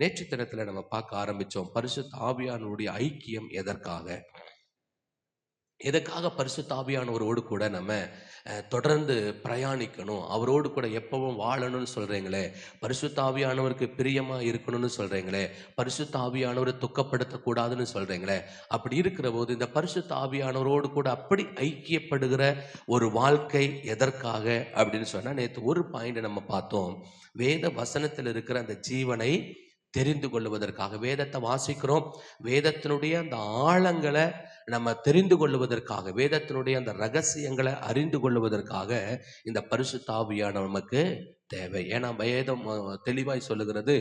நேற்று தினத்துல நம்ம பார்க்க ஆரம்பிச்சோம். பரிசுத்த ஆவியானவருடைய ஐக்கியம் எதற்காக பரிசுத்த ஆவியானவரோடு கூட நம்ம தொடர்ந்து பிரயாணிக்கணும், அவரோடு கூட எப்பவும் வாழணும்னு சொல்றீங்களே, பரிசுத்த ஆவியானவருக்கு பிரியமா இருக்கணும்னு சொல்றீங்களே, பரிசுத்த ஆவியானவரை துக்கப்படுத்தக்கூடாதுன்னு சொல்றீங்களே. அப்படி இருக்கிற போது இந்த பரிசுத்த ஆவியானவரோடு கூட அப்படி ஐக்கியப்படுகிற ஒரு வாழ்க்கை எதற்காக அப்படின்னு சொன்னா, நேற்று ஒரு பாயிண்ட் நம்ம பார்த்தோம். வேத வசனத்தில் இருக்கிற அந்த ஜீவனை தெரிந்து கொள்வதற்காக வேதத்தை வாசிக்கிறோம். வேதத்தினுடைய அந்த ஆழங்களை நம்ம தெரிந்து கொள்வதற்காக, வேதத்தினுடைய அந்த ரகசியங்களை அறிந்து கொள்வதற்காக இந்த பரிசுத்த ஆவியானவர் நமக்கு தேவை. ஏன்னா வேதம் தெளிவாய் சொல்லுகிறது,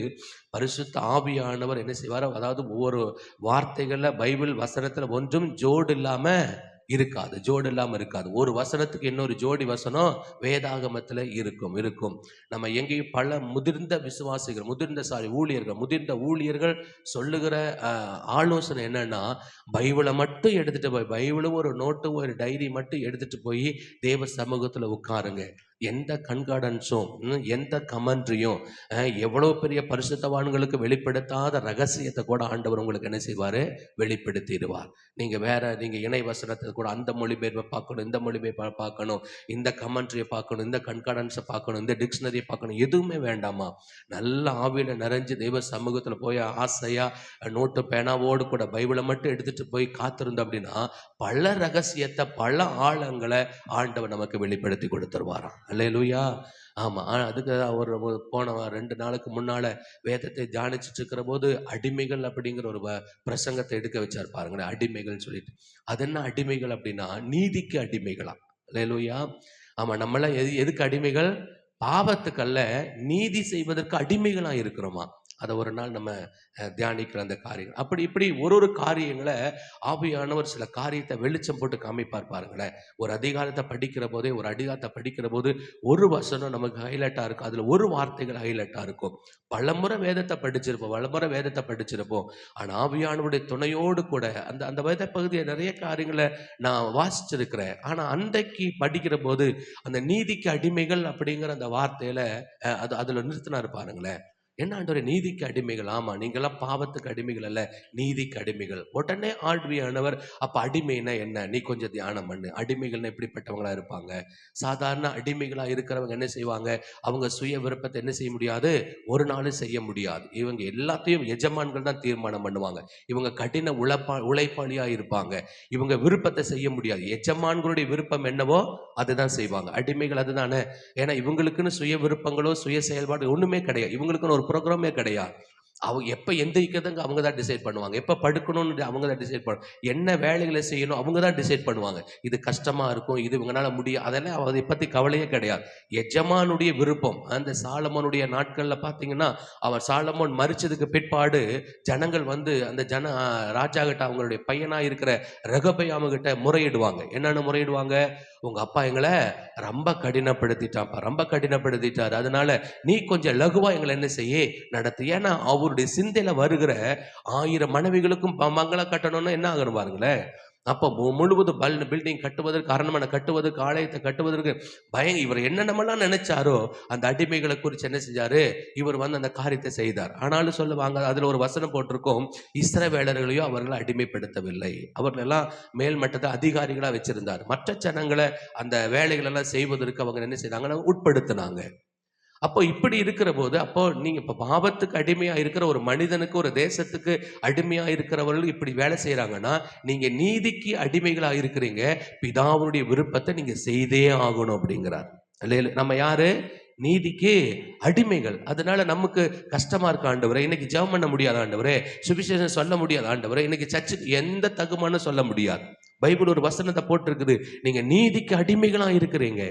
பரிசுத்த ஆவியானவர் என்ன செய்வார், அதாவது ஒவ்வொரு வார்த்தைகள்ல பைபிள் வசனத்துல ஒன்றும் ஜோடு இல்லாம இருக்காது, ஜோடு இல்லாம இருக்காது. ஒரு வசனத்துக்கு இன்னொரு ஜோடி வசனம் வேதாகமத்துல இருக்கும். நம்ம எங்கேயும் பல முதிர்ந்த விசுவாசிகள், முதிர்ந்த ஊழியர்கள் சொல்லுகிற ஆலோசனை என்னன்னா, பைபிளை மட்டும் எடுத்துட்டு போய், பைபிளும் ஒரு நோட்டு ஒரு டைரி மட்டும் எடுத்துட்டு போய் தேவ சமூகத்துல உட்காருங்க. எந்த கண்கார்டன்ஸும் எந்த கமெண்ட்ரியும் எவ்வளவு பெரிய பரிசுத்தவான்களுக்கு வெளிப்படுத்தாத ரகசியத்தை கூட ஆண்டவர் உங்களுக்கு என்ன செய்வாரு, வெளிப்படுத்திடுவார். நீங்க இணை வசனத்தை கூட அந்த மொழிபெயர்ப்பை பார்க்கணும், இந்த மொழிபெயர்ப்பை பார்க்கணும், இந்த கமெண்ட்ரியை பார்க்கணும், இந்த கண்கார்டன்ஸை பார்க்கணும், இந்த டிக்ஷனரியை பார்க்கணும், எதுவுமே வேண்டாமா. நல்ல ஆவியில நிறைஞ்சு தெய்வ சமூகத்துல போய் ஆசையா நோட்டு பேனாவோடு கூட பைபிளை மட்டும் எடுத்துட்டு போய் காத்திருந்தோம் அப்படின்னா பல ரகசியத்தை, பல ஆழங்களை ஆண்டவர் நமக்கு வெளிப்படுத்தி கொடுத்துருவாராம். அல்லேலூயா. ஆமா. அதுக்கு அவர் போன 2 நாளுக்கு முன்னால வேதத்தை தியானிச்சுட்டு இருக்கிற போது அடிமைகள் அப்படிங்கிற ஒரு பிரசங்கத்தை எடுக்க வச்சார் பாருங்களேன். அடிமைகள் சொல்லிட்டு, அது என்ன அடிமைகள் அப்படின்னா நீதிக்கு அடிமைகளா. அல்லேலூயா. ஆமா, நம்மளாம் எதுக்கு அடிமைகள்? பாவத்துக்கல்ல, நீதி செய்வதற்கு அடிமைகளா இருக்கிறோமா. அதை ஒரு நாள் நம்ம தியானிக்கிற அந்த காரியங்கள். அப்படி இப்படி ஒரு காரியங்களை ஆவியானவர் சில காரியத்தை வெளிச்சம் போட்டு காமிப்பார் பாருங்களேன். ஒரு அதிகாரத்தை படிக்கிற போது ஒரு வசனம் நமக்கு ஹைலைட்டா இருக்கும், அதுல ஒரு வார்த்தைகள் ஹைலைட்டா இருக்கும். பலமுறை வேதத்தை படிச்சிருப்போம். ஆனா ஆவியானவருடைய துணையோடு கூட அந்த அந்த வேத பகுதியை நிறைய காரியங்களை நான் வாசிச்சிருக்கிறேன். ஆனா அன்றைக்கு படிக்கிற போது அந்த நீதிக்கு அடிமைகள் அப்படிங்கிற அந்த வார்த்தையில அதுல நிறுத்தினாரு பாருங்களேன். என்ன ஆண்டவரே, நீதிக்கு அடிமைகள்? ஆமா, நீங்களாம் பாவத்துக்கு அடிமைகள் அல்ல, நீதிக்கு அடிமைகள். உடனே ஆண்டவர், அப்ப அடிமைன்னா என்ன, நீ கொஞ்சம் தியானம் பண்ணு. அடிமைகள்னா எப்படிப்பட்டவங்களா இருப்பாங்க? சாதாரண அடிமைகளா இருக்கிறவங்க என்ன செய்வாங்க, அவங்க சுய விருப்பத்தை என்ன செய்ய முடியாது, ஒரு நாளும் செய்ய முடியாது. இவங்க எல்லாத்தையும் எஜமான்கள் தான் தீர்மானம் பண்ணுவாங்க. இவங்க கடின உழைப்பாளியா இருப்பாங்க. இவங்க விருப்பத்தை செய்ய முடியாது. எஜமான்களுடைய விருப்பம் என்னவோ அதுதான் செய்வாங்க. அடிமைகள் அதுதானே. ஏன்னா இவங்களுக்குன்னு சுய விருப்பங்களோ சுய செயல்பாடு ஒண்ணுமே கிடையாது. இவங்களுக்குன்னு ஒரு ப்ரோக்ராமே கிடையாது. அவங்க எப்ப எந்திரிக்கிறதுங்க அவங்க தான் டிசைட் பண்ணுவாங்க. எப்ப படுக்கணும்னு அவங்க தான் டிசைட் பண்ணுவாங்க. என்ன வேலைகளை செய்யணும் அவங்க தான் டிசைட் பண்ணுவாங்க. இது கஷ்டமா இருக்கும், இது இவங்களால முடியும், அதெல்லாம் அதை பத்தி கவலையே கிடையாது. எஜமானுடைய விருப்பம். அந்த சாலமோனுடைய நாட்கள்ல பாத்தீங்கன்னா, அவர் சாலமோன் மரிச்சதுக்கு பிற்பாடு ஜனங்கள் வந்து அந்த ராஜா கிட்ட, அவங்களுடைய பையனா இருக்கிற ரெகொபெயாம் கிட்ட முறையிடுவாங்க. என்னன்னு முறையிடுவாங்க, உங்க அப்பா எங்களை ரொம்ப கடினப்படுத்திட்டாரு, அதனால நீ கொஞ்சம் லகுவா எங்களை என்ன செய்ய நடத்து. ஏன்னா அவருடைய சிந்தையில வருகிற 1000 மனைவிகளுக்கும் மங்கள கட்டணும்னு என்ன ஆகணும் பாருங்களேன். அப்போ முழுவதும் பில்டிங் கட்டுவதற்கு, அரண்மனை கட்டுவதற்கு, ஆலயத்தை கட்டுவதற்கு இவர் என்னென்னமெல்லாம் நினைச்சாரோ அந்த அடிமைகளை குறித்து என்ன செஞ்சாரு, இவர் வந்து அந்த காரியத்தை செய்தார். ஆனாலும் சொல்லுவாங்க, அதுல ஒரு வசனம் போட்டிருக்கோம், இஸ்ரவேலர்களையும் அவர்களை அடிமைப்படுத்தவில்லை, அவர்கள் எல்லாம் மேல்மட்டத்தை அதிகாரிகளா வச்சிருந்தார். மற்ற ஜனங்களை அந்த வேலைகள் எல்லாம் செய்வதற்கு அவங்க என்ன செய்தாங்க, உட்படுத்தினாங்க. அப்போ இப்படி இருக்கிற போது, அப்போ நீங்க இப்ப பாவத்துக்கு அடிமையா இருக்கிற ஒரு மனிதனுக்கு, ஒரு தேசத்துக்கு அடிமையா இருக்கிறவர்கள் இப்படி வேலை செய்யறாங்கன்னா, நீங்க நீதிக்கு அடிமைகளா இருக்கிறீங்க, பிதாவுடைய விருப்பத்தை நீங்க செய்தே ஆகணும் அப்படிங்கிறார். நம்ம யாரு? நீதிக்கு அடிமைகள். அதனால நமக்கு கஷ்டமா இருக்க ஆண்டவரே, இன்னைக்கு ஜெபம் பண்ண முடியாத ஆண்டவரே, சுவிசேஷம் சொல்ல முடியாத ஆண்டவரே, இன்னைக்கு சர்ச்சுக்கு எந்த தகுமானும் சொல்ல முடியாது. பைபிள் ஒரு வசனத்தை போட்டிருக்குது, நீங்க நீதிக்கு அடிமைகளா இருக்கிறீங்க.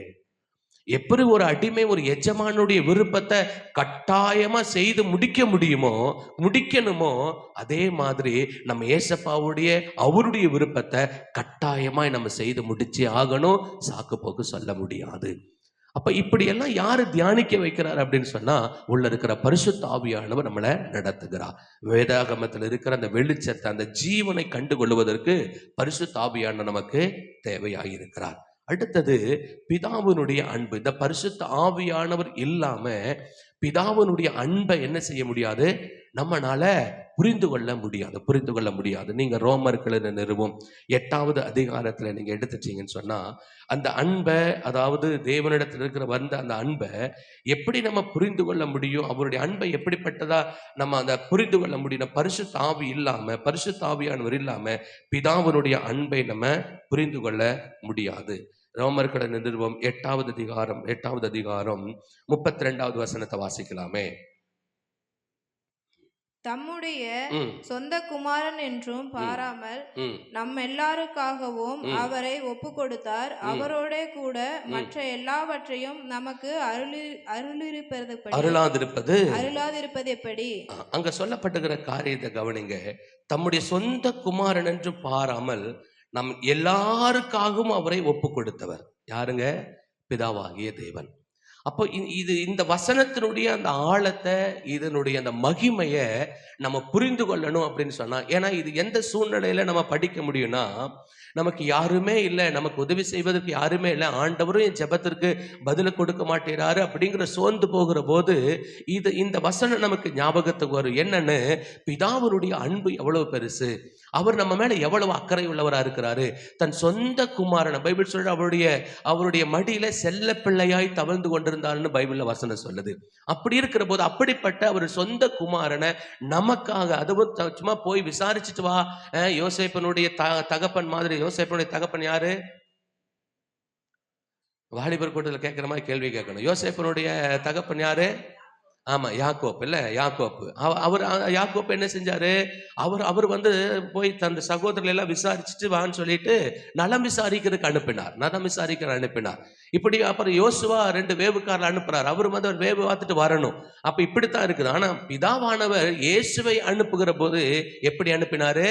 எப்படி ஒரு அடிமை ஒரு எஜமானுடைய விருப்பத்தை கட்டாயமா செய்து முடிக்கணுமோ அதே மாதிரி நம்ம ஏசப்பாவுடைய அவருடைய விருப்பத்தை கட்டாயமாய் நம்ம செய்து முடிச்சே ஆகணும். சாக்கு போக்கு சொல்ல முடியாது. அப்ப இப்படி எல்லாம் யாரு தியானிக்க வைக்கிறார் அப்படின்னு சொன்னா, உள்ள இருக்கிற பரிசுத்த ஆவியானவர் நம்மளை நடத்துகிறார். வேதாகமத்தில் இருக்கிற அந்த வெளிச்சத்தை, அந்த ஜீவனை கண்டு கொள்வதற்கு பரிசுத்த ஆவியானவர் நமக்கு தேவையாயிருக்கிறார். அடுத்தது பிதாவினுடைய அன்பு. இந்த பரிசுத்த ஆவியானவர் இல்லாம பிதாவினுடைய அன்பை என்ன செய்ய முடியாது, நம்மனால புரிந்து கொள்ள முடியாது. நீங்க ரோமர்கள் நிறுவம் 8வது அதிகாரத்துல நீங்க எடுத்துட்டீங்கன்னு சொன்னா, அந்த அன்பை, அதாவது தேவனிடத்தில் இருக்கிற வந்த அந்த அன்பை எப்படி நம்ம புரிந்து கொள்ள முடியும், அவருடைய அன்பை எப்படிப்பட்டதா நம்ம அந்த புரிந்து கொள்ள முடியும்? பரிசுத்த ஆவி இல்லாம, பரிசுத்த ஆவியானவர் இல்லாம பிதாவினுடைய அன்பை நம்ம புரிந்து கொள்ள முடியாது. ரோமர்கள் நிறுவம் 8வது அதிகாரம் 32வது வசனத்தை வாசிக்கலாமே. தம்முடைய சொந்த குமாரன் என்றும் பாராமல் நம் எல்லாருக்காகவும் அவரை ஒப்பு கொடுத்தார். அவரோட கூட மற்ற எல்லாவற்றையும் நமக்கு அருளாதிருப்பது எப்படி? அங்க சொல்லப்பட்டுகிற காரியத்தை கவனிங்க. தம்முடைய சொந்த குமாரன் என்றும் பாராமல் நம் எல்லாருக்காகவும் அவரை ஒப்பு கொடுத்தவர் யாருங்க? பிதாவாகிய தேவன். அப்போ இந்த வசனத்தினுடைய அந்த ஆழத்தை, இதனுடைய அந்த மகிமையை நம்ம புரிந்து கொள்ளணும் அப்படின்னு சொன்னா, ஏன்னா இது எந்த சூழ்நிலையில நம்ம படிக்க முடியும்னா, நமக்கு யாருமே இல்லை, நமக்கு உதவி செய்வதற்கு யாருமே இல்லை, ஆண்டவரும் என் ஜெபத்திற்கு பதில கொடுக்க மாட்டேறாரு அப்படிங்கிற சோர்ந்து போகிற போது இந்த வசனம் நமக்கு ஞாபகத்துக்கு வரும். என்னன்னு, பிதாவினுடைய அன்பு எவ்வளவு பெருசு, அவர் நம்ம மேல எவ்வளவு அக்கறை உள்ளவராக இருக்கிறாரு. தன் சொந்த குமாரனை, பைபிள் சொல்ற அவருடைய மடியில செல்ல பிள்ளையாய் தவழ்ந்து கொண்டிருந்தாருன்னு பைபிள்ல வசனம் சொல்லுது. அப்படி இருக்கிற போது அப்படிப்பட்ட அவர் சொந்த குமாரனை நமக்காக, அதுவும் சும்மா போய் விசாரிச்சுட்டு வா, யோசேப்பனுடைய தகப்பன் மாதிரி. யோசேப்பனுடைய தகப்பன் யாரு? வாலிபர் கூட்டத்தில் கேட்கிற மாதிரி கேள்வி கேட்கணும். யோசேப்பனுடைய தகப்பன் யாரு? ஆமா, யாக்கோப். இல்ல, யாக்கோப்பு. யாக்கோப் என்ன செஞ்சாரு? அவர் போய் தன் சகோதரர்கள் எல்லாம் விசாரிச்சுட்டு வான்னு சொல்லிட்டு நலம் விசாரிக்கிறதுக்கு அனுப்பினார். இப்படி அப்புறம் யோசுவா 2 வேவுக்காரர் அனுப்புறாரு. அவர் வேவு பார்த்துட்டு வரணும். அப்ப இப்படித்தான் இருக்குது. ஆனா பிதாவானவர் இயேசுவை அனுப்புகிற போது எப்படி அனுப்பினாரு?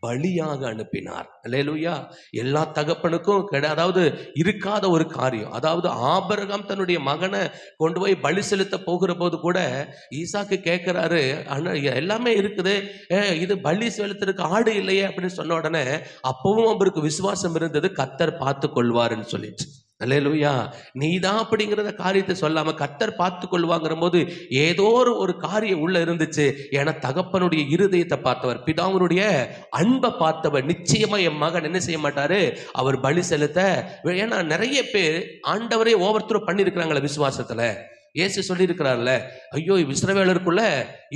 பலியாக அனுப்பினார். அல்லேலூயா. எல்லா தகப்பனுக்கும் அதாவது இருக்காத ஒரு காரியம். அதாவது ஆபிரகாம் தன்னுடைய மகனை கொண்டு போய் பலி செலுத்த போகிற போது கூட ஈசாக்கு கேட்கிறாரு, எல்லாமே இருக்குது, இது பலி செலுத்துறதுக்கு ஆடு இல்லையே அப்படின்னு சொன்ன உடனே அப்பவும் அவருக்கு விசுவாசம் இருந்தது, கர்த்தர் பார்த்து கொள்வாருன்னு சொல்லிட்டு. அல்லேலூயா. நீதான் அப்படிங்கிறத காரியத்தை சொல்லாம கர்த்தர் பார்த்து கொள்வாங்கிற போது ஏதோ ஒரு காரியம் உள்ள இருந்துச்சு. ஏன்னா தகப்பனுடைய இருதயத்தை பார்த்தவர், பிதாவினுடைய அன்பை பார்த்தவர். நிச்சயமா என் மகன் என்ன செய்ய மாட்டாரு, அவர் பலி செலுத்த. ஏன்னா நிறைய பேர் ஆண்டவரே ஓவர் த்ரோ பண்ணிருக்கிறாங்களே விசுவாசத்துல. இயேசு சொல்லி இருக்கிறார்ல, ஐயோ இஸ்ரவேலருக்குள்ள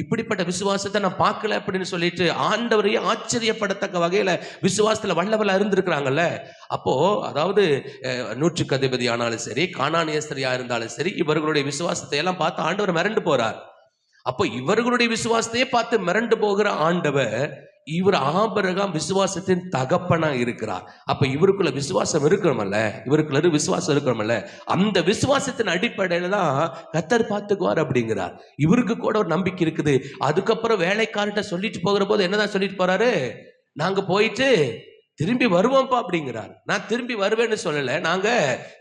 இப்படிப்பட்ட விசுவாசத்தை நான் பார்க்கல அப்படின்னு சொல்லிட்டு ஆண்டவரையே ஆச்சரியப்படத்தக்க வகையில விசுவாசத்துல வல்லவலா இருந்திருக்கிறாங்கல்ல. அப்போ அதாவது 100க்கு அதிபதி ஆனாலும் சரி, கானானியஸ்தரியா இருந்தாலும் சரி, இவர்களுடைய விசுவாசத்தை எல்லாம் பார்த்து ஆண்டவர் மிரண்டு போறார். அப்போ இவர்களுடைய விசுவாசத்தையே பார்த்து மிரண்டு போகிற ஆண்டவர், இவர் ஆபிரகாம் விசுவாசத்தின் தகப்பனா இருக்கிறார். அப்ப இவருக்குள்ள விசுவாசம் இருக்கணுமல்ல, அந்த விசுவாசத்தின் அடிப்படையில தான் கர்த்தர் பார்த்துக்குவார் அப்படிங்கிறார். இவருக்கு கூட ஒரு நம்பிக்கை இருக்குது. அதுக்கப்புறம் வேலைக்காரர்கிட்ட சொல்லிட்டு போகிற போது என்னதான் சொல்லிட்டு போறாரு, நாங்க போயிட்டு திரும்பி வருவோம்ப்பா அப்படிங்கிறார். நான் திரும்பி வருவேன்னு சொல்லல, நாங்க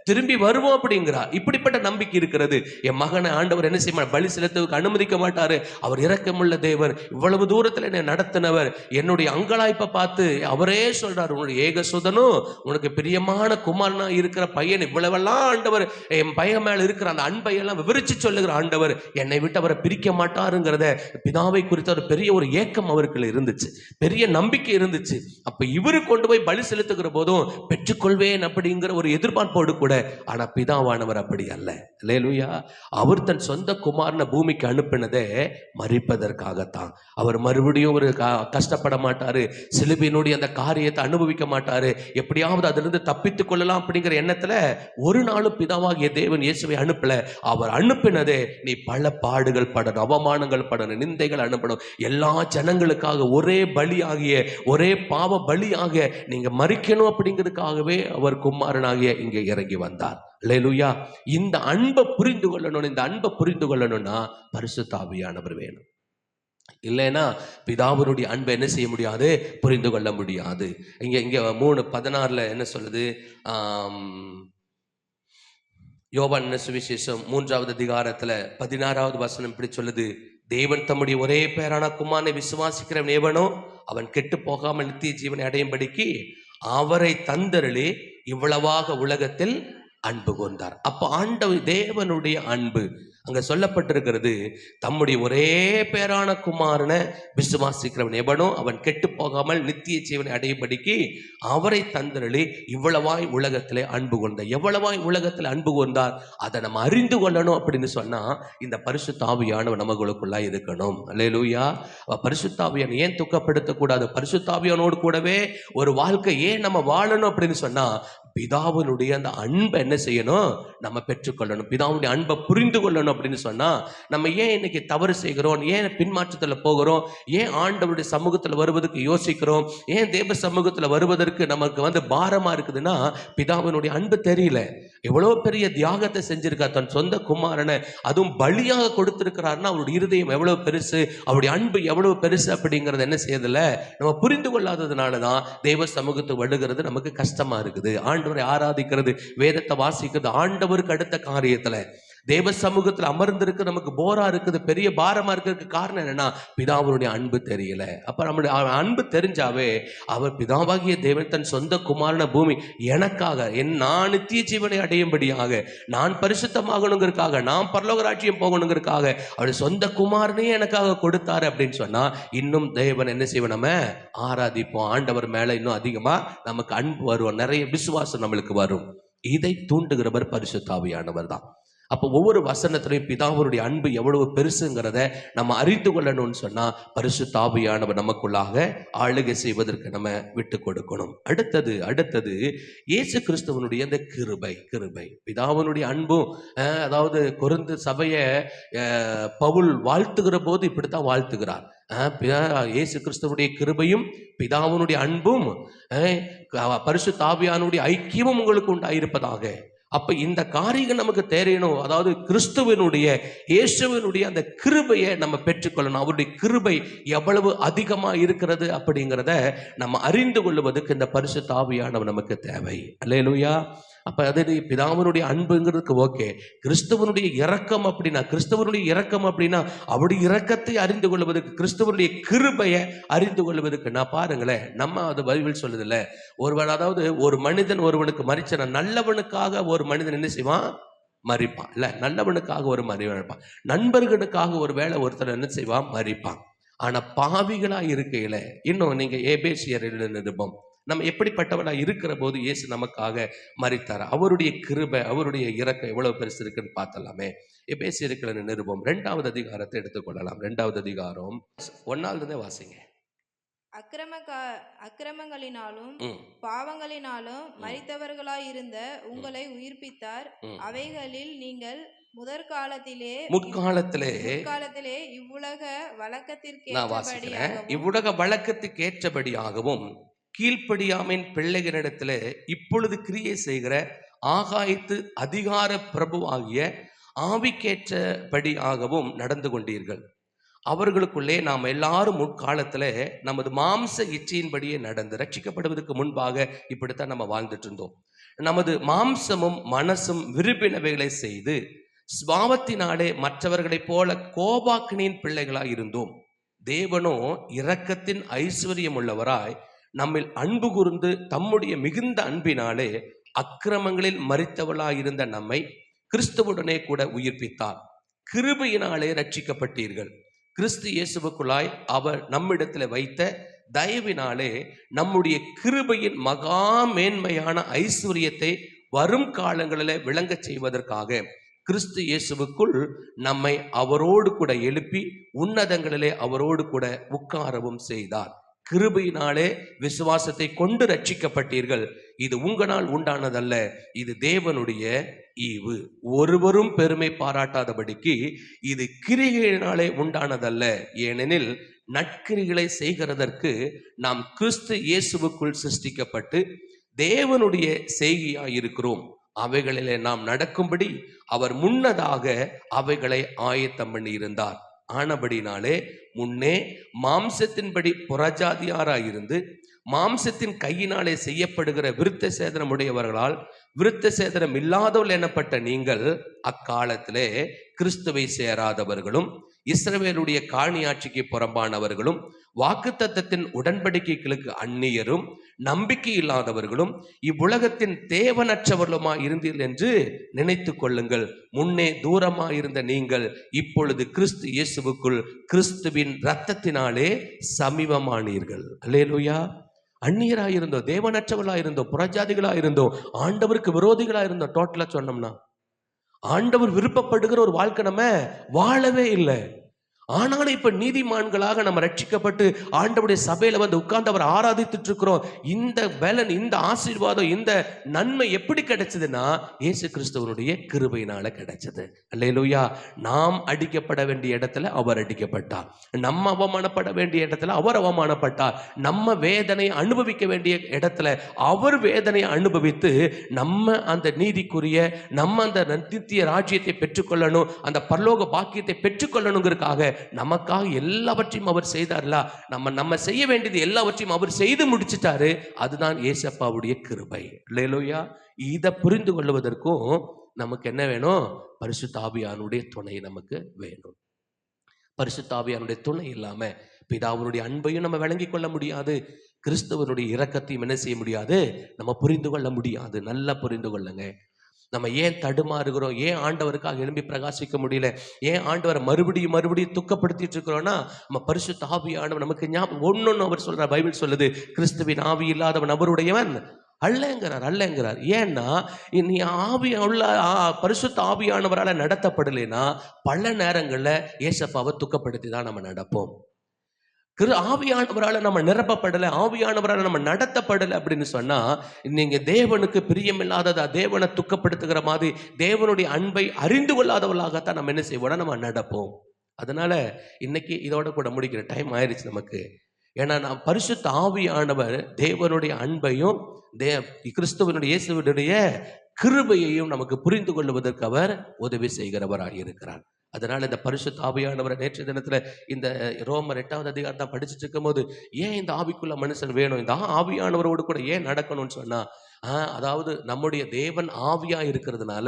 திரும்பி வருவோம் அப்படிங்கிறார். இப்படிப்பட்ட நம்பிக்கை இருக்கிறது. என் மகனை ஆண்டவர் என்ன செய்ய பலி செலுத்துவதற்கு அனுமதிக்க மாட்டாரு. அவர் இரக்கமுள்ள தேவர், இவ்வளவு தூரத்துல என்னை நடத்தினவர். என்னுடைய அங்கலாய்ப்பை பார்த்து அவரே சொல்றார், உன்னுடைய ஏகசுதனும் உனக்கு பிரியமான குமாரனா இருக்கிற பையன், இவ்வளவெல்லாம் ஆண்டவர் என் பையன் மேல இருக்கிற அந்த அன்பை எல்லாம் விவரிச்சு சொல்லுகிற ஆண்டவர் என்னை விட்டு அவரை பிரிக்க மாட்டாருங்கிறத, பிதாவை குறித்த ஒரு பெரிய ஒரு ஏக்கம் அவருக்கு இருந்துச்சு, பெரிய நம்பிக்கை இருந்துச்சு. அப்ப இவரு கொண்டு போய் பலி செலுத்துகிற போதும் பெற்றுக்கொள்வேன் அப்படிங்கிற ஒரு எதிர்பார்ப்போடு கூட. ஆனா பிதாவானவர் அப்படி அல்ல. அல்லேலூயா. அவர் தன் சொந்த குமாரனை பூமிக்கு அனுப்பினதே மரிப்பதற்காகத்தான். அவர் மறுபடியும் ஒரு கஷ்டப்பட மாட்டாரு, சிலுவையினுடைய அந்த காரியத்தை அனுபவிக்க மாட்டாரு, எப்படியாவது அதிலிருந்து தப்பித்துக் கொள்ளலாம் அப்படிங்கிற எண்ணத்துல ஒரு நாளும் பிதாவாகிய தேவன் இயேசுவை அனுப்பல. அவர் அனுப்பினதே, நீ பல பாடுகள் படணும், அவமானங்கள் படணும், நிந்தைகள் அனுப்பணும், எல்லா ஜனங்களுக்காக ஒரே பலியாகிய, ஒரே பாவ பலியாக நீங்க மரிக்கணும் அப்படிங்கிறதுக்காகவே அவர் குமாரனாகிய இங்கே இறங்கி வந்தார். அல்லேலூயா. இந்த அன்பை புரிந்து கொள்ளணும்னா பரிசுத்த ஆவியானவர் வேணும். இல்லைன்னா பிதாவினுடைய அன்பை என்ன செய்ய முடியாது, புரிந்து கொள்ள முடியாது. இங்க 3:16 என்ன சொல்லுது? யோவான் சுவிசேஷம் 3வது அதிகாரத்துல 16வது வசனம் இப்படி சொல்லுது, தேவன் தம்முடைய ஒரே பேரான குமாரனை விசுவாசிக்கிறவன் எவனோ அவன் கெட்டு போகாமல் நித்திய ஜீவனை அடையும்படிக்கு அவரை தந்தருளி இவ்வளவாக உலகத்தில் அன்பு கூர்ந்தார். அப்ப ஆண்டவர் தேவனுடைய அன்பு அங்க சொல்லப்பட்டிருக்கிறது, தம்முடைய ஒரே பேரான குமாரனை விசுவாசிக்கிறவன் எவனோ அவன் கெட்டு போகாமல் நித்திய ஜீவனை அடையும்படிக்கு அவரை தந்தருளி இவ்வளவாய் உலகத்திலே அன்பு கொண்டார். எவ்வளவாய் உலகத்தில் அன்பு கொண்டார் அதை நம்ம அறிந்து கொள்ளணும் அப்படின்னு சொன்னா இந்த பரிசுத்த ஆவியானவர் நமக்குள்ளாய் இருக்கணும். அல்லேலூயா. பரிசுத்த ஆவியான் ஏன் துக்கப்படுத்தக்கூடாது? பரிசுத்த ஆவியானோடு கூடவே ஒரு வாழ்க்கை ஏன் நம்ம வாழணும் அப்படின்னு சொன்னா பிதாவினுடைய அந்த அன்பை என்ன செய்யணும்? நம்ம பெற்றுக்கொள்ளணும். பிதாவுடைய அன்பை புரிந்து கொள்ளணும் அப்படின்னு சொன்னா நம்ம ஏன் இன்னைக்கு தவறு செய்கிறோம், ஏன் பின்மாற்றத்துல போகிறோம், ஏன் ஆண்டவருடைய சமூகத்துல வருவதற்கு யோசிக்கிறோம், ஏன் தேவ சமூகத்துல வருவதற்கு நமக்கு பாரமா இருக்குதுன்னா பிதாவினுடைய அன்பு தெரியல. எவ்வளவு பெரிய தியாகத்தை செஞ்சிருக்கார், தன் சொந்த குமாரனை அதுவும் பலியாக கொடுத்திருக்கிறாருன்னா அவருடைய இருதயம் எவ்வளவு பெருசு, அவருடைய அன்பு எவ்வளவு பெருசு அப்படிங்கறது என்ன செய்யறதில்ல, நம்ம புரிந்து கொள்ளாததுனாலதான் தேவ சமூகத்தை வழுகிறது நமக்கு கஷ்டமா இருக்குது. ஆண்டவரை ஆராதிக்கிறது, வேதத்தை வாசிக்கிறது, ஆண்டவருக்கு அடுத்த காரியத்துல தேவ சமூகத்தில் அமர்ந்திருக்கு நமக்கு போரா இருக்குது, பெரிய பாரமா இருக்கிறதுக்கு காரணம் என்னன்னா பிதாவுடைய அன்பு தெரியல. அப்ப நம்மளுடைய அன்பு தெரிஞ்சாவே அவர் பிதாவாகிய தேவன் தன் சொந்த குமாரன பூமி எனக்காக நான் நித்திய ஜீவனை அடையும்படியாக, நான் பரிசுத்தமாகணுங்கிறதுக்காக, நான் பரலோக ராஜ்யம் போகணுங்கிறதுக்காக அவருடைய சொந்த குமாரனையே எனக்காக கொடுத்தாரு அப்படின்னு சொன்னா இன்னும் தேவன் என்ன செய்வோம்? நம்ம ஆராதிப்போம். ஆண்டவர் மேல இன்னும் அதிகமா நமக்கு அன்பு வரும், நிறைய விசுவாசம் நம்மளுக்கு வரும். இதை தூண்டுகிறவர் பரிசுத்த ஆவியானவர் தான். அப்போ ஒவ்வொரு வசனத்திலையும் பிதாவுடைய அன்பு எவ்வளவு பெருசுங்கிறத நம்ம அறிந்து கொள்ளணும்னு சொன்னா பரிசுத்த ஆவியானவர் நமக்குள்ளாக ஆளுகை செய்வதற்கு நம்ம விட்டு கொடுக்கணும். அடுத்தது இயேசு கிறிஸ்துவனுடைய அந்த கிருபை பிதாவினுடைய அன்பும், அதாவது கொரிந்து சபையை பவுல் வாழ்த்துகிற போது இப்படித்தான் வாழ்த்துகிறார். இயேசு கிறிஸ்துவனுடைய கிருபையும் பிதாவினுடைய அன்பும் பரிசுத்த ஆவியானுடைய ஐக்கியமும் உங்களுக்கு உண்டாயிருப்பதாக. அப்ப இந்த காரியம் நமக்கு தெரியணும். அதாவது கிறிஸ்துவனுடைய இயேசுவினுடைய அந்த கிருபையை நம்ம பெற்றுக்கொள்ளணும். அவருடைய கிருபை எவ்வளவு அதிகமா இருக்கிறது அப்படிங்கிறத நம்ம அறிந்து கொள்வதற்கு இந்த பரிசுத்த ஆவியானவர் நமக்கு தேவை. அல்லேலூயா. அப்ப அது பிதாவினுடைய அன்புங்கிறதுக்கு ஓகே. கிறிஸ்துவனுடைய இரக்கம் அப்படின்னா அவருடைய இரக்கத்தை அறிந்து கொள்வதற்கு, கிறிஸ்துவனுடைய கிருபையை அறிந்து கொள்வதற்கு நான் பாருங்களேன், நம்ம அது பைபிள் சொல்லுதில்ல, ஒருவன் அதாவது ஒரு மனிதன் ஒருவனுக்கு மரிச்சன, நல்லவனுக்காக ஒரு மனிதன் என்ன செய்வான்? மரிப்பான். இல்ல, நல்லவனுக்காக ஒரு மனிதன் இருப்பான், நண்பர்களுக்காக ஒரு வேளை ஒருத்தர் என்ன செய்வான்? மரிப்பான். ஆனா பாவிகளா இருக்கையில, இன்னும் நீங்க எபேசியர் நிருபம், நம்ம எப்படிப்பட்டவனா இருக்கிற போது இயேசு நமக்காக மரித்தார், அவருடைய கிருபை அவருடைய இரக்கம் எவ்வளவு பெருசு இருக்குன்னு பார்த்தலாமே. எபேசியர் நிருபம் 2வது அதிகாரத்தை எடுத்துக்கொள்ளலாம். 2வது அதிகாரம் 1 வாசிங்க. அக்கிரமங்களினாலும் பாவங்களினாலும் மரித்தவர்களாயிருந்த உங்களை உயிர்ப்பித்தார். அவைகளில் நீங்கள் முற்காலத்திலே இவ்வுலக வழக்கத்திற்கு ஏற்றபடியாகவும் கீழ்ப்படியாமின் பிள்ளைகளிடத்திலே இப்பொழுது கிரியை செய்கிற ஆகாயத்து அதிகார பிரபுவாகிய ஆவிக்கேற்றபடியாகவும் நடந்து கொண்டீர்கள். அவர்களுக்குள்ளே நாம் எல்லாரும் முற்காலத்துல நமது மாம்ச இச்சையின்படியே நடந்து, ரட்சிக்கப்படுவதற்கு முன்பாக இப்படித்தான் நம்ம வாழ்ந்துட்டு இருந்தோம். நமது மாம்சமும் மனசும் விரும்பினவைகளை செய்து சுபாவத்தினாலே மற்றவர்களைப் போல கோபாக்கினியின் பிள்ளைகளாய் இருந்தோம். தேவனோ இரக்கத்தின் ஐஸ்வர்யம் உள்ளவராய் நம்மில் அன்பு கூர்ந்து தம்முடைய மிகுந்த அன்பினாலே அக்கிரமங்களில் மரித்தவளாயிருந்த நம்மை கிறிஸ்துவுடனே கூட உயிர்ப்பித்தார். கிருபையினாலே ரட்சிக்கப்பட்டீர்கள். கிறிஸ்து இயேசுவுக்குள்ளாய் அவர் நம்மிடத்தில் வைத்த தயவினாலே நம்முடைய கிருபையின் மகா மேன்மையான ஐஸ்வர்யத்தை வரும் காலங்களிலே விளங்க செய்வதற்காக கிறிஸ்து இயேசுவுக்குள் நம்மை அவரோடு கூட எழுப்பி உன்னதங்களிலே அவரோடு கூட உட்காரவும் செய்தார். கிருபையினாலே விசுவாசத்தை கொண்டு ரட்சிக்கப்பட்டீர்கள். இது உங்களால் உண்டானதல்ல, இது தேவனுடைய ஈவு. ஒருவரும் பெருமை பாராட்டாதபடிக்கு இது கிரிகளினாலே உண்டானதல்ல. ஏனெனில் நற்கிரிகளை செய்கிறதற்கு நாம் கிறிஸ்து இயேசுவுக்குள் சிருஷ்டிக்கப்பட்டு தேவனுடைய செய்கையாய் இருக்கிறோம். அவைகளிலே நாம் நடக்கும்படி அவர் முன்னதாக அவைகளை ஆயத்தம் பண்ணி இருந்தார். ஆனபடினாலே முன்னே மாம்சத்தின்படி புறஜாதியாராயிருந்து மாம்சத்தின் கையினாலே செய்யப்படுகிற விருத்த சேதனம் உடையவர்களால் விருத்த சேதனம் இல்லாதவர்கள் எனப்பட்ட நீங்கள் அக்காலத்திலே கிறிஸ்துவை சேராதவர்களும் இஸ்ரவேலுடைய காணியாட்சிக்கு புறம்பானவர்களும் வாக்குத்தத்தத்தின் உடன்படிக்கைகளுக்கு அந்நியரும் நம்பிக்கை இல்லாதவர்களும் இவ்வுலகத்தின் தேவனற்றவர்களுமா இருந்தீர்கள் என்று நினைத்து கொள்ளுங்கள். முன்னே தூரமா இருந்த நீங்கள் இப்பொழுது கிறிஸ்து இயேசுவுக்குள் கிறிஸ்துவின் இரத்தத்தினாலே சமீபமானீர்கள். அல்லேலூயா. அந்நியராக இருந்தோம், தேவனற்றவர்களாக இருந்தோம், புறஜாதிகளாக இருந்தோம், ஆண்டவருக்கு விரோதிகளாக இருந்தோம். டோட்டலா சொன்னோம்னா ஆண்டவர் விருப்பப்படுகிற ஒரு வாழ்க்கை நம்ம வாழவே இல்லை. ஆனாலும் இப்ப நீதிமான்களாக நம்ம ரட்சிக்கப்பட்டு ஆண்டவருடைய சபையில வந்து உட்கார்ந்து அவர் ஆராதித்துட்டு இருக்கிறோம். இந்த பலன், இந்த ஆசீர்வாதம், இந்த நன்மை எப்படி கிடைச்சதுன்னா இயேசு கிறிஸ்துவனுடைய கிருபையினால கிடைச்சது. அல்லேலூயா. நாம் அடிக்கப்பட வேண்டிய இடத்துல அவர் அடிக்கப்பட்டார், நம்ம அவமானப்பட வேண்டிய இடத்துல அவர் அவமானப்பட்டார், நம்ம வேதனை அனுபவிக்க வேண்டிய இடத்துல அவர் வேதனையை அனுபவித்து நம்ம அந்த நீதிக்குரிய, நம்ம அந்த நித்திய ராஜ்யத்தை பெற்றுக்கொள்ளணும், அந்த பரலோக பாக்கியத்தை பெற்றுக்கொள்ளணுங்கிறதுக்காக நமக்காக எல்லாவற்றையும் அவர் செய்தார்ல. நம்ம செய்ய வேண்டியது எல்லாவற்றையும் அவர் செய்து முடிச்சிட்டாரு. அதுதான் இயேசப்பாவுடைய கிருபை. அல்லேலூயா. இதை புரிந்து கொள்வதற்கும் நமக்கு என்ன வேணும்? பரிசுத்த ஆவியானுடைய துணை நமக்கு வேணும். பரிசுத்த ஆவியானுடைய துணை இல்லாம பிதாவுடைய அன்பையும் நம்ம விளங்கி கொள்ள முடியாது, கிறிஸ்துவனுடைய இரக்கத்தையும் என்ன செய்ய முடியாது, நம்ம புரிந்து கொள்ள முடியாது. நல்லா புரிந்து கொள்ளுங்க. நம்ம ஏன் தடுமாறுகிறோம், ஏன் ஆண்டவருக்காக எழும்பி பிரகாசிக்க முடியல, ஏன் ஆண்டவரை மறுபடியும் துக்கப்படுத்திட்டு இருக்கிறோம்னா நம்ம பரிசுத்த ஆவியானவர் நமக்கு ஞாபகம் ஒன்னொன்னு அவர் சொல்ற. பைபிள் சொல்லுது, கிறிஸ்துவின் ஆவி இல்லாதவன் அவருடையவன் அல்லங்கிறார். ஏன்னா நீ பரிசுத்த ஆவியானவரால் நடத்தப்படலைன்னா பல நேரங்கள்ல ஏசப்பாவை துக்கப்படுத்தி தான் நம்ம நடப்போம். ஆவியானவரால் நம்ம நிரப்பப்படலை, ஆவியானவரால் நம்ம நடத்தப்படலை அப்படின்னு சொன்னா நீங்க தேவனுக்கு பிரியமில்லாததா, தேவனை துக்கப்படுத்துகிற மாதிரி, தேவனுடைய அன்பை அறிந்து கொள்ளாதவர்களாகத்தான் நம்ம என்ன செய்வோம், நம்ம நடப்போம். அதனால இன்னைக்கு இதோட கூட முடிக்கிற டைம் ஆயிடுச்சு நமக்கு. ஏன்னா நான் பரிசுத்த ஆவியானவர் தேவனுடைய அன்பையும் கிறிஸ்துவனுடைய இயேசுவினுடைய கிருபையையும் நமக்கு புரிந்து கொள்வதற்கு அவர் உதவி செய்கிறவராக இருக்கிறார். அதனால இந்த பரிசுத்த ஆவியானவரை நேற்று தினத்துல இந்த ரோமர் 8வது அதிகாரம் தான் படிச்சுட்டு இருக்கும் போது, ஏன் இந்த ஆவிக்குள்ள மனுஷன் வேணும், இந்த ஆவியானவரோடு கூட ஏன் நடக்கணும்னு சொன்னா, அதாவது நம்முடைய தேவன் ஆவியா இருக்கிறதுனால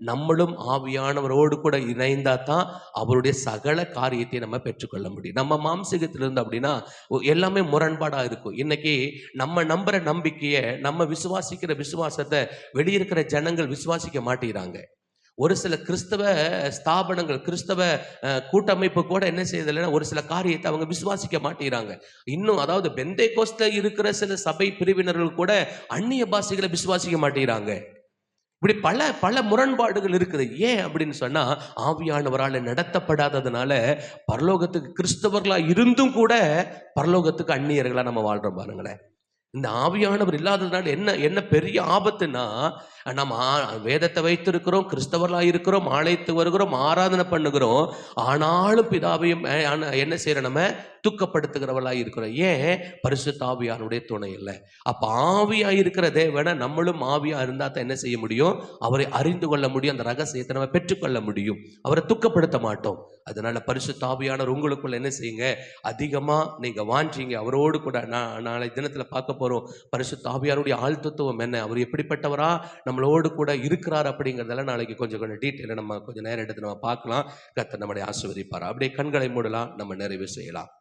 நம்மளும் ஆவியானவரோடு கூட இணைந்தா தான் அவருடைய சகல காரியத்தை நம்ம பெற்றுக்கொள்ள முடியும். நம்ம மாம்சீகத்திலிருந்து அப்படின்னா எல்லாமே முரண்பாடா இருக்கும். இன்னைக்கு நம்ம நம்புற நம்பிக்கையை, நம்ம விசுவாசிக்கிற விசுவாசத்தை வெளியிருக்கிற ஜனங்கள் விசுவாசிக்க மாட்டேங்கிறாங்க. ஒரு சில கிறிஸ்தவ ஸ்தாபனங்கள், கிறிஸ்தவ கூட்டமைப்பு கூட என்ன செய்யறதில்லைன்னா ஒரு சில காரியத்தை அவங்க விசுவாசிக்க மாட்டேங்கிறாங்க. இன்னும் அதாவது பெந்தேகோஸ்தே இருக்கிற சில சபை பிரிவினர்கள் கூட அந்நிய பாஷைகளை விசுவாசிக்க மாட்டேங்கிறாங்க. இப்படி பல முரண்பாடுகள் இருக்குது. ஏன் அப்படின்னு சொன்னா ஆவியானவரால் நடத்தப்படாததுனால பரலோகத்துக்கு கிறிஸ்தவர்களா இருந்தும் கூட பரலோகத்துக்கு அந்நியர்களா நம்ம வாழ்றோம். பாருங்களேன், இந்த ஆவியானவர் இல்லாததுனால என்ன பெரிய ஆபத்துன்னா, நம்ம வேதத்தை வைத்திருக்கிறோம், கிறிஸ்தவர்களாக இருக்கிறோம், ஆலயத்துக்கு வருகிறோம், ஆராதனை பண்ணுகிறோம், ஆனாலும் பிதாவையும் என்ன செய்யற நம்ம துக்கப்படுத்துகிறவர்களாக இருக்கிறோம். ஏன்? பரிசுத்த ஆவியானுடைய துணை இல்லை. அப்ப ஆவியா இருக்கிற தேவனை நம்மளும் ஆவியா இருந்தா தான் என்ன செய்ய முடியும், அவரை அறிந்து கொள்ள முடியும், அந்த ரகசியத்தை நம்ம பெற்றுக்கொள்ள முடியும், அவரை துக்கப்படுத்த மாட்டோம். அதனால பரிசுத்த ஆவியானவர் உங்களுக்குள்ள என்ன செய்யுங்க, அதிகமா நீங்க வாஞ்சிங்க. அவரோடு கூட நாளை தினத்துல பார்க்க போறோம் பரிசுத்த ஆவியாருடைய ஆழ்த்துவம் என்ன, அவர் எப்படிப்பட்டவரா நம்மளோடு கூட இருக்கிறார் அப்படிங்கிறதெல்லாம் நாளைக்கு கொஞ்சம் டீட்டெயில நம்ம கொஞ்சம் நேரம் எடுத்து நம்ம பார்க்கலாம். கர்த்தர் நம்மளை ஆசீர்வதிப்பார். அப்படியே கண்களை மூடலாம், நம்ம நிறைவு செய்யலாம்.